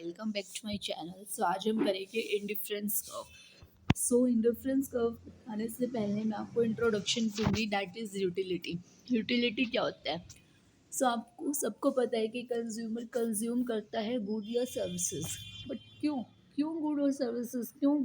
Welcome back to my channel. So आज हम करेंगे indifference curve. So indifference curve आने से पहले मैं आपको इंट्रोडक्शन दूंगी, दैट इज़ यूटिलिटी। यूटिलिटी क्या होता है? सो आपको सबको पता है कि कंज्यूमर कंज्यूम करता है गुड या सर्विसेज, बट क्यों क्यों गुड और सर्विसेज, क्यों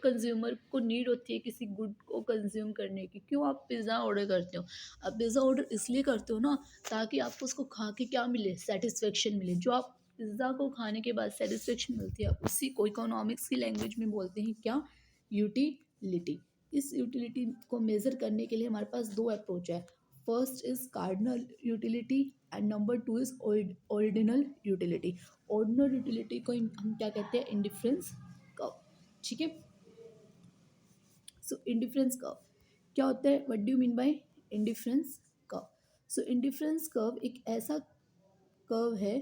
कंज्यूमर को नीड होती है किसी गुड को कंज्यूम करने की? क्यों आप पिज़्ज़ा ऑर्डर करते हो? आप पिज़्ज़ा ऑर्डर इसलिए करते हो ना, ताकि आपको उसको खा के क्या मिले, सेटिस्फेक्शन मिले। जो आप पिज़्ज़ा को खाने के बाद सेटिस्फेक्शन मिलती है, उसी को इकोनॉमिक्स की लैंग्वेज में बोलते हैं क्या? यूटिलिटी। इस यूटिलिटी को मेज़र करने के लिए हमारे पास दो अप्रोच है। First is cardinal utility and number two is ordinal utility. Ordinal utility को हम क्या कहते हैं? Indifference curve. ठीक है। सो इंडिफरेंस कर्व क्या होता है? What do you mean by indifference curve? So indifference curve एक ऐसा कर्व है,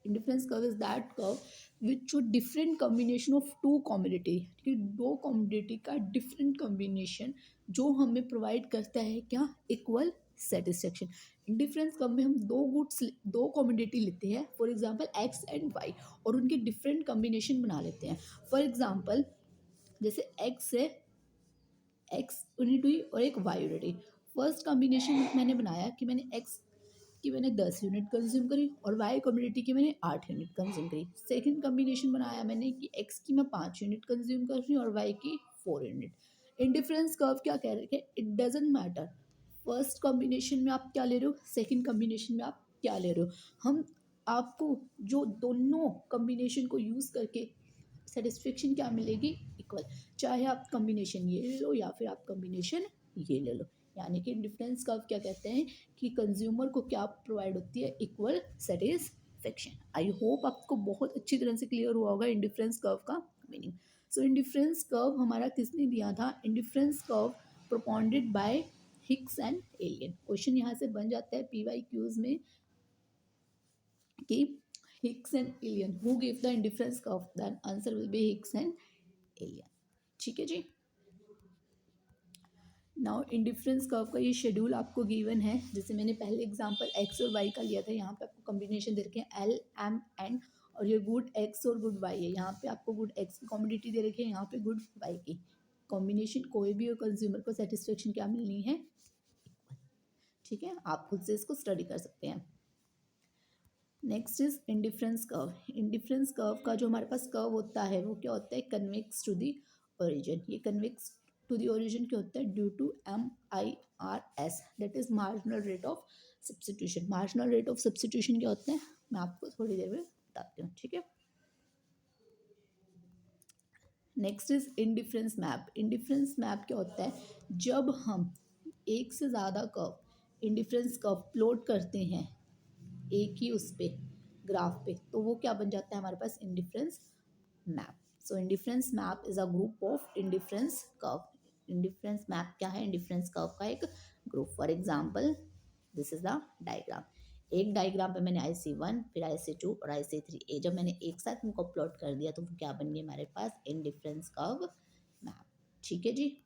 indifference curve is that curve which different combination of two commodity, कि दो कॉम्बिनिटी का डिफरेंट कॉम्बिनेशन जो हमें प्रोवाइड करता है क्या? Equal satisfaction. इंडिफरेंस कर्व में हम दो गुड्स, दो कॉम्बिनिटी लेते हैं, for example X and Y, और उनके डिफरेंट कॉम्बिनेशन बना लेते हैं। फॉर एग्जांपल जैसे एक्स है, एक्स यूनिट हुई और एक वाई यूनिट हुई। फर्स्ट कॉम्बिनेशन मैंने बनाया कि मैंने एक्स की मैंने 10 यूनिट कंज्यूम करी और वाई कम्युनिटी की मैंने 8 यूनिट कंज्यूम करी। सेकंड कॉम्बिनेशन बनाया मैंने कि एक्स की मैं 5 यूनिट कंज्यूम कर रही हूँ और वाई की 4 यूनिट। इंडिफरेंस कर्व क्या कह रहे हैं? It doesn't matter first combination में आप क्या ले रहे हो, सेकंड कॉम्बिनेशन में आप क्या ले रहे हो। हम आपको जो दोनों कॉम्बिनेशन को यूज़ करके सेटिस्फेक्शन क्या मिलेगी? इक्वल। चाहे आप कॉम्बिनेशन ये ले लो या फिर आप कॉम्बिनेशन ये ले लो। यानी कि डिफरेंस कर्व क्या कहते हैं कि कंज्यूमर को क्या प्रोवाइड होती है? Equal satisfaction. आई होप आपको बहुत अच्छी तरह से क्लियर हुआ होगा इंडिफरेंस कर्व का मीनिंग। सो इंडिफरेंस कर्व हमारा किसने दिया था? Indifference curve propounded by Hicks and Allen. Question यहाँ से बन जाता है पीवाई क्यूज में कि Hicks and Allen who give the indifference curve, then answer will be Hicks and Allen. ठीक है जी। नाउ इंडिफरेंस कर्व का ये शेड्यूल आपको गिवन है। जैसे मैंने पहले एग्जांपल एक्स और वाई का लिया था, यहाँ पे आपको कॉम्बिनेशन दे रखे हैं एल एम एन, और ये गुड एक्स और गुड वाई है। यहाँ पे आपको गुड एक्स की कॉम्बिनिटी दे रखी है, यहाँ पे गुड वाई की कॉम्बिनेशन। कोई भी कंज्यूमर को सेटिस्फेक्शन क्या मिलनी है? ठीक है, आप खुद से इसको स्टडी कर सकते हैं। Next is indifference curve. Indifference curve का जो हमारे पास कर्व होता है वो क्या होता है? Convex to the origin. ये कन्वेक्स टू दी ओरिजिन क्या होता है? Due to MIRS, that is marginal rate of substitution. Marginal rate of substitution क्या होता है मैं आपको थोड़ी देर में बताती हूँ। ठीक है। Next is indifference map. Indifference map क्या होता है? जब हम एक से ज़्यादा कर्व इंडिफरेंस कर्व प्लॉट करते हैं एक ही उस पे ग्राफ पे, तो वो क्या बन जाता है हमारे पास? Indifference map. So indifference map is a group of indifference curve. Indifference map क्या है? इंडिफरेंस कर्व का एक group. For example this is the diagram. एक डायग्राम पे मैंने IC1, फिर IC2 और IC3 ए जब मैंने एक साथ उनको प्लॉट कर दिया तो वो क्या बन गया हमारे पास? Indifference curve map. ठीक है जी।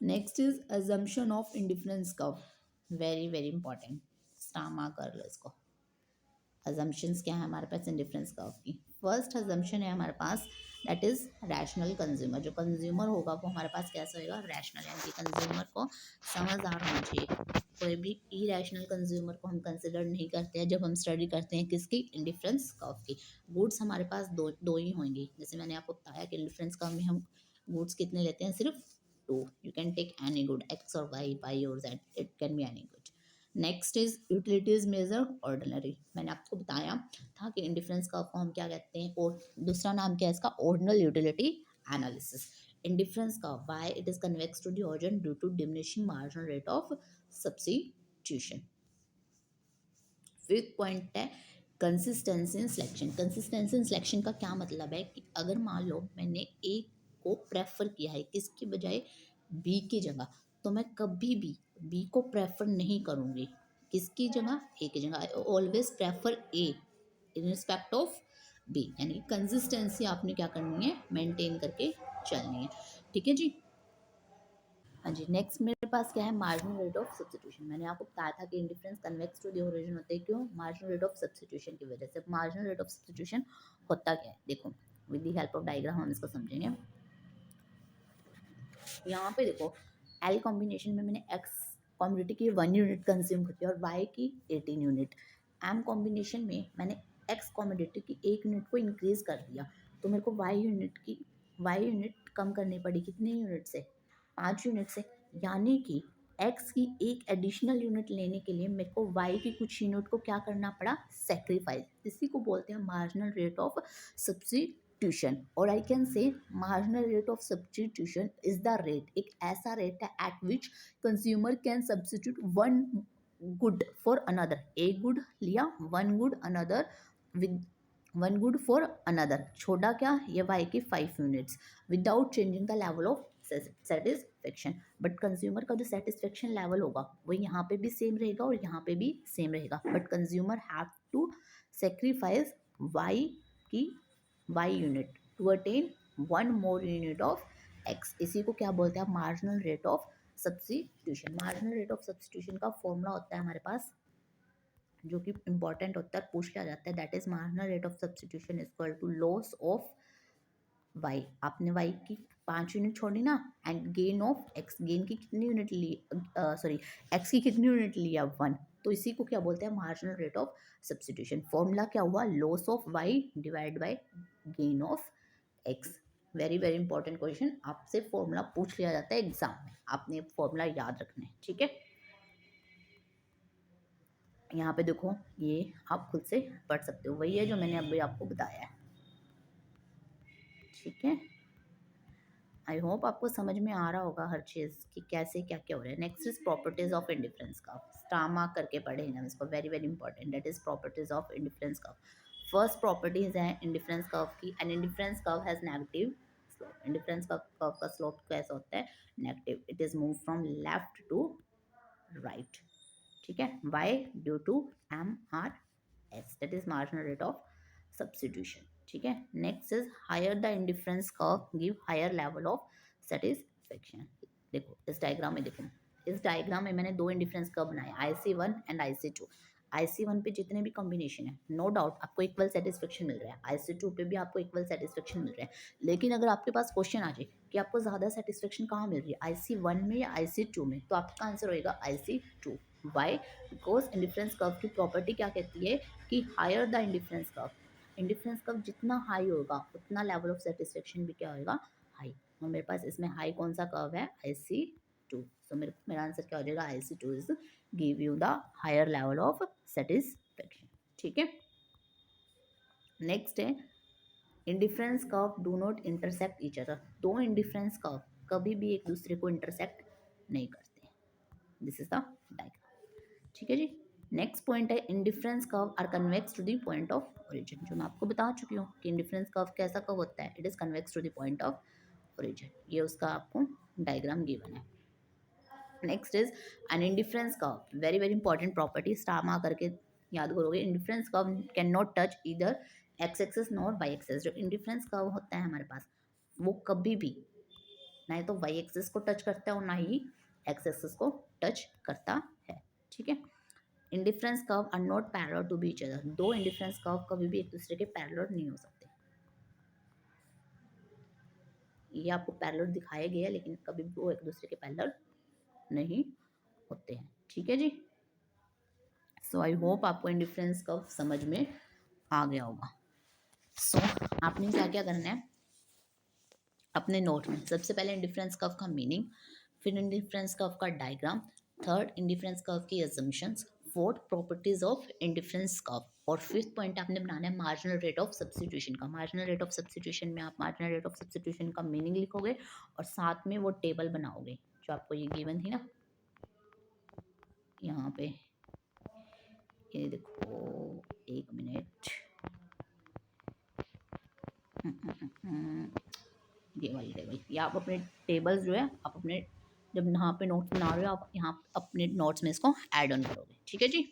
Next is assumption of indifference curve. Very very important, star mark कर लो इसको। अजम्पशंस क्या है हमारे पास इंडिफरेंस कर्व की? फर्स्ट अजम्पशन है हमारे पास, दैट इज रैशनल कंज्यूमर। जो कंज्यूमर होगा वो हमारे पास कैसा होगा? रैशनल, यानी कि कंज्यूमर को समझदार होना चाहिए। कोई भी इरेशनल कंज्यूमर को हम कंसिडर नहीं करते हैं जब हम स्टडी करते हैं किसकी? इंडिफरेंस कर्व की। गुड्स हमारे पास दो ही होंगी। जैसे मैंने आपको बताया कि इंडिफरेंस कर्व में हम गुड्स कितने लेते हैं? सिर्फ two. You can take any good, X और वाई, वाई और Z, it can be any good. Next is utilities measure ordinary. मैंने आपको बताया था कि इंडिफरेंस कर्व को हम क्या कहते हैं, और दूसरा नाम क्या है इसका? Ordinal utility analysis. Indifference curve, why it is convex to the origin due to diminishing marginal rate of substitution. Fifth point है consistency in selection. Consistency in selection का क्या मतलब है कि अगर मान लो मैंने ए को प्रेफर किया है किसकी बजाय? बी की जगह, तो मैं कभी भी बी को प्रेफर नहीं करूँगी। किसकी जगह? ए की जगह। I always prefer A in respect of B. यानी कंसिस्टेंसी आपने क्या करनी है? मेंटेन करके चलनी है। ठीक है जी। हाँ जी, नेक्स्ट मेरे पास क्या है, मार्जिनल रेट ऑफ सब्स्टिट्यूशन। मैंने आपको बताया था कि indifference convex to the origin होते हैं, क्यों? मार्जिनल रेट ऑफ सब्स्टिट्यूशन की वजह से। मार्जिनल रेट ऑफ सब्स्टिट्यूशन होता क्या है, देखो with the help of diagram हम इसको समझेंगे। यहाँ पे देखो, एल कॉम्बिनेशन में मैंने एक्स कॉम्बिनिटी की 1 यूनिट कंज्यूम करती है और वाई की 18 यूनिट। एम कॉम्बिनेशन में मैंने एक्स कॉम्बिनिटी की 1 यूनिट को इंक्रीज कर दिया, तो मेरे को वाई यूनिट कम करनी पड़ी, कितने यूनिट से? 5 यूनिट से। यानी कि एक्स की एक एडिशनल यूनिट लेने के लिए मेरे को वाई की कुछ यूनिट को क्या करना पड़ा, सेक्रीफाइस। इसी को बोलते हैं मार्जिनल रेट ऑफ सब्स्टिट्यूशन। और I can say marginal rate of substitution is the rate, एक ऐसा रेट है at which consumer can substitute one good for another. एक गुड लिया, one good another, with one good for another, छोड़ा क्या, ये Y के 5 units, without changing the level of satisfaction. But consumer का जो सेटिस्फेक्शन लेवल होगा वो यहाँ पे भी सेम रहेगा और यहाँ पे भी सेम रहेगा, but consumer have to sacrifice Y की Y unit to attain one more unit of X. इसी को क्या बोलते हैं, marginal rate of substitution. Marginal rate of substitution का फॉर्मूला होता है हमारे पास, जो कि इंपॉर्टेंट होता है, पूछ लिया जाता है, that is marginal rate of substitution is equal to loss of Y. आपने वाई की 5 यूनिट छोड़ी ना, and gain of X, gain की कितनी यूनिट ली, सॉरी एक्स की कितनी यूनिट लिया, 1। तो इसी को क्या बोलते हैं, marginal rate of substitution. Formula क्या हुआ, loss of Y divide by gain of X. Very very important question, आपसे फॉर्मूला पूछ लिया जाता है एग्जाम में, आपने फॉर्मूला याद रखना है, ठीक है। यहाँ पे देखो, ये आप खुद से पढ़ सकते हो, वही है जो मैंने अभी आपको बताया है, ठीक है। आई होप आपको समझ में आ रहा होगा हर चीज़ कि कैसे क्या क्या हो रहा है। Next is properties of indifference curve, star mark करके पढ़ेंगे हम इसको, very very important, that is properties of indifference curve. First properties है इंडिफरेंस कर्व की, and indifference curve has negative slope. Indifference curve का स्लोप कैसा होता है, negative. It is move from left to right, ठीक है। Why due to M R S, that is marginal rate of substitution, ठीक है। Next is higher the indifference curve give higher level of satisfaction. देखो इस diagram में, देखो इस diagram में मैंने 2 इंडिफरेंस कर्व बनाए, IC1 एंड IC2। IC1 पे जितने भी कॉम्बिनेशन है, नो डाउट आपको इक्वल सेटिस्फेक्शन मिल रहा है, IC2 पे भी आपको इक्वल सेटिस्फेक्शन मिल रहा है। लेकिन अगर आपके पास क्वेश्चन आ जाए कि आपको ज़्यादा सेटिस्फेक्शन कहाँ मिल रही है, IC1 में या IC2 में, तो आपका आंसर होएगा IC2। Why, because indifference curve की प्रॉपर्टी क्या कहती है कि higher the indifference curve, indifference curve जितना हाई होगा उतना लेवल ऑफ सेटिस्फेक्शन भी क्या होगा, हाई। और मेरे पास इसमें हाई कौन सा कर्व है, IC2। सो मेरा आंसर क्या हो जाएगा, IC2 is give you the higher level of satisfaction, ठीक है। नेक्स्ट है indifference curve do not intersect each other. दो इंडिफरेंस कर्व कभी भी एक दूसरे को इंटरसेक्ट नहीं करते, दिस इज द डायग्राम, ठीक है जी। नेक्स्ट पॉइंट है indifference curve are convex to the point of origin, जो मैं आपको बता चुकी हूँ कि इंडिफरेंस कर्व कैसा कर्व होता है, it is convex to the point of origin. ये उसका आपको डायग्राम गिवन है। Next is an indifference curve, very very important property, star mark करके याद करोगे। Indifference curve can not touch इधर X axis nor Y axis. जो indifference curve होता है हमारे पास, वो कभी भी ना ही तो वाई एक्सेस को टच करता है और ना ही एक्स एक्सेस को टच करता है, ठीक है। Indifference curve are not parallel to each other. दो इंडिफरेंस कर्व कभी भी एक दूसरे के पैरेलल नहीं हो सकते। ये आपको पैरेलल दिखाया गया है, लेकिन कभी भी वो एक दूसरे के पैरेलल नहीं होते हैं, ठीक है जी। सो आई होप आपको इंडिफरेंस कर्व समझ में आ गया होगा। सो आपने क्या क्या करना है अपने नोट में, सबसे पहले इंडिफरेंस कर्व का मीनिंग, फिर इंडिफरेंस कर्व का डायग्राम, थर्ड इंडिफरेंस कर्व की assumptions, fourth properties of indifference curve, और फिफ्थ पॉइंट आपने बनाना है मार्जिनल रेट ऑफ सब्स्टिट्यूशन का। मार्जिनल रेट ऑफ सब्स्टिट्यूशन में आप मार्जिनल रेट ऑफ सब्स्टिट्यूशन का मीनिंग लिखोगे और साथ में वो टेबल बनाओगे जो आपको ये गिवन थी ना, यहाँ पे ये देखो, एक मिनट, ये वाली टेबल, या आप अपने टेबल्स जो है आप अपने जब यहाँ पे नोट्स बना रहे हो आप यहाँ अपने नोट्स में इसको ऐड ऑन करोगे, ठीक है जी।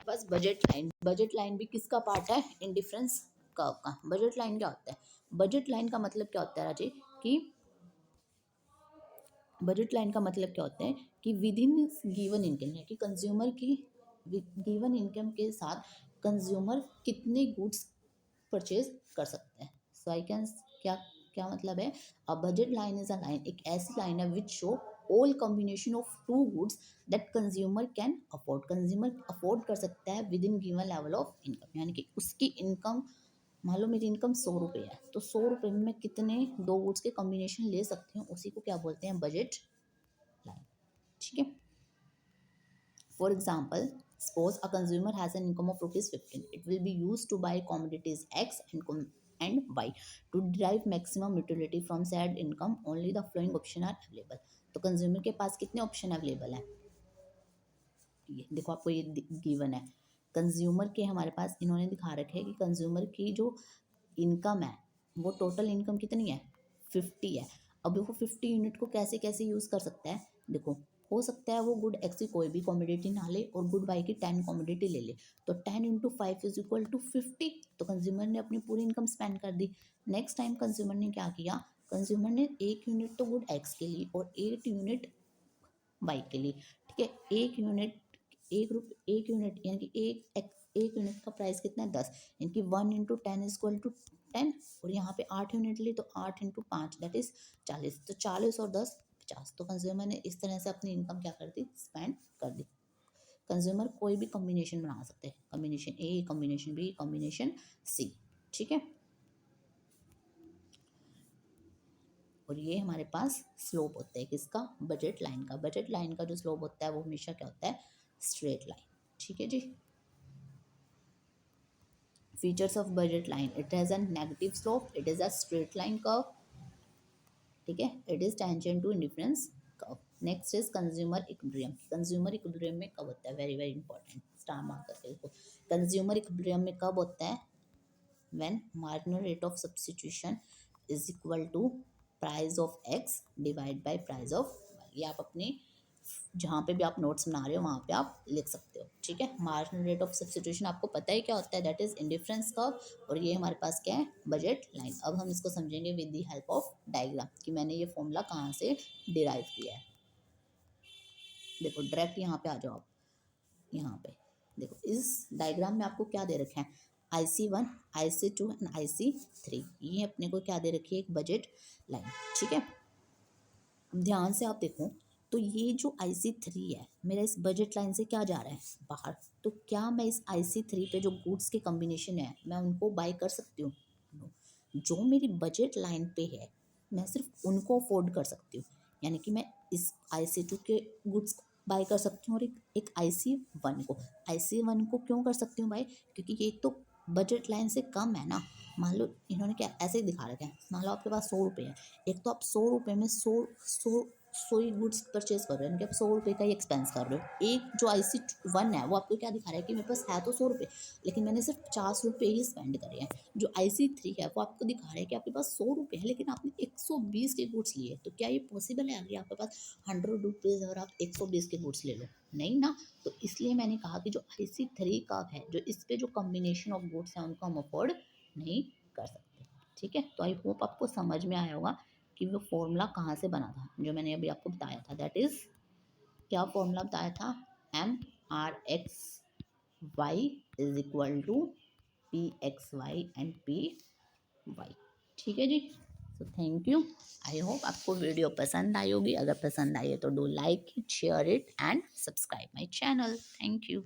बस बजट लाइन भी किसका पार्ट है, इंडिफरेंस कर्व का। बजट लाइन क्या होता है, बजट लाइन का मतलब क्या होता है राजे, कि बजट लाइन का मतलब क्या होता है कि विद इन गिवन इनकम, है कि कंज्यूमर की गिवन इनकम के साथ कंज्यूमर कितने गुड्स परचेज कर सकते हैं। सो आई कैन, क्या क्या मतलब है, a budget line is a line, एक ऐसी लाइन है which show all combination of two goods that consumer can afford, consumer afford कर सकता है within given level of income, यानी कि उसकी इनकम, मान लो मेरी इनकम 100 रुपये है, तो 100 रुपये में मैं कितने दो गुड्स के कॉम्बिनेशन ले सकती हूँ, उसी को क्या बोलते हैं, बजट लाइन। ठीक है, for example, suppose a consumer has an income of rupees 15, it will be used to buy commodities X and Y. To derive maximum utility from said income, only the following option are available. तो consumer के पास कितने option available हैं, ये देखो आपको ये given है, consumer के हमारे पास इन्होंने दिखा रखे है कि कंज्यूमर की जो इनकम है वो टोटल इनकम कितनी है, 50 है। अब वो 50 यूनिट को कैसे कैसे यूज़ कर सकता है, देखो, हो सकता है वो गुड एक्स की कोई भी कॉमोडिटी ना ले और गुड वाई की 10 कॉमोडिटी ले ले, तो 10 × 5 = 50, तो कंज्यूमर ने अपनी पूरी इनकम स्पेंड कर दी। नेक्स्ट टाइम कंज्यूमर ने क्या किया, कंज्यूमर ने 1 यूनिट तो गुड एक्स के लिए और 8 यूनिट वाई के लिए, ठीक है, 1 यूनिट, 1 यूनिट यानी कि 1 यूनिट का प्राइस कितना है, 10, यानी कि 1 × 10 = 10, और यहाँ पे 8 यूनिट ली तो 8 × 5 दैट इज 40, तो 40 और 10 50, तो कंज्यूमर ने इस तरह से अपनी इनकम क्या कर दी, स्पेंड कर दी। कंज्यूमर कोई भी कॉम्बिनेशन बना सकते हैं, कॉम्बिनेशन ए, कॉम्बिनेशन बी, कॉम्बिनेशन सी, ठीक है। और ये हमारे पास स्लोप होता है किसका, बजट लाइन का। बजट लाइन का जो स्लोप होता है वो हमेशा क्या होता है, स्ट्रेट लाइन, ठीक है जी। Features of budget line, it has a negative slope, it is a straight line curve, ठीक है, it is tangent to indifference curve. Next is consumer equilibrium, consumer equilibrium में कब होता है, very very important, star mark करके देखो, consumer equilibrium में कब होता है, when marginal rate of substitution is equal to price of X divide by price of Y. ये आप अपने जहाँ पे भी आप नोट्स बना रहे हो वहाँ पे आप लिख सकते हो, ठीक है। मार्जिनल रेट ऑफ सब्स्टिट्यूशन आपको पता है क्या होता है, दैट इज इंडिफरेंस कर्व, और ये हमारे पास क्या है, बजट लाइन। अब हम इसको समझेंगे with the help of diagram कि मैंने ये फॉर्मूला कहाँ से डिराइव किया है। देखो डायरेक्ट यहाँ पे आ जाओ आप, यहाँ पे देखो इस डायग्राम में आपको क्या दे रखा है, IC1, IC2 एंड IC3, ये अपने को क्या दे रखी है, एक बजट लाइन, ठीक है। ध्यान से आप देखो, तो ये जो IC3 है मेरा इस बजट लाइन से क्या जा रहा है, बाहर, तो क्या मैं इस IC3 पे जो गुड्स के कॉम्बिनेशन है मैं उनको बाय कर सकती हूँ, No. जो मेरी बजट लाइन पे है मैं सिर्फ उनको अफोर्ड कर सकती हूँ, यानी कि मैं इस IC2 के गुड्स को बाय कर सकती हूँ और एक IC1 को क्यों कर सकती हूँ बाय, क्योंकि ये तो बजट लाइन से कम है ना। मान लो इन्होंने क्या ऐसे ही दिखा रखा है, मान लो आपके पास 100 रुपये है, एक तो आप 100 रुपये में सौ ही गुड्स परचेज कर रहे हो, यानी कि आप 100 रुपये का ही एक्सपेंस कर रहे हो। एक जो IC1 है वो आपको क्या दिखा रहा है कि मेरे पास है तो 100 रुपये, लेकिन मैंने सिर्फ 50 रुपये ही स्पेंड करे हैं। जो IC3 है वो आपको दिखा रहा है कि आपके पास 100 रुपये है लेकिन आपने 120 के गुड्स लिए, तो क्या ये पॉसिबल है अगर आपके पास 100 रुपीज़ और आप 120 के गुड्स ले लो, नहीं ना। तो इसलिए मैंने कहा कि जो IC3 का है, जो इस पे जो कॉम्बिनेशन ऑफ गुड्स है उनको हम अफोर्ड नहीं कर सकते, ठीक है। तो आई होप आपको समझ में आया होगा कि वो फॉर्मूला कहाँ से बना था जो मैंने अभी आपको बताया था, दैट इज क्या फॉर्मूला बताया था, MRXY is equal to PXY and PY, ठीक है जी। So thank you, I hope आपको वीडियो पसंद आई होगी, अगर पसंद आई है तो do like it, share it and subscribe my channel, thank you.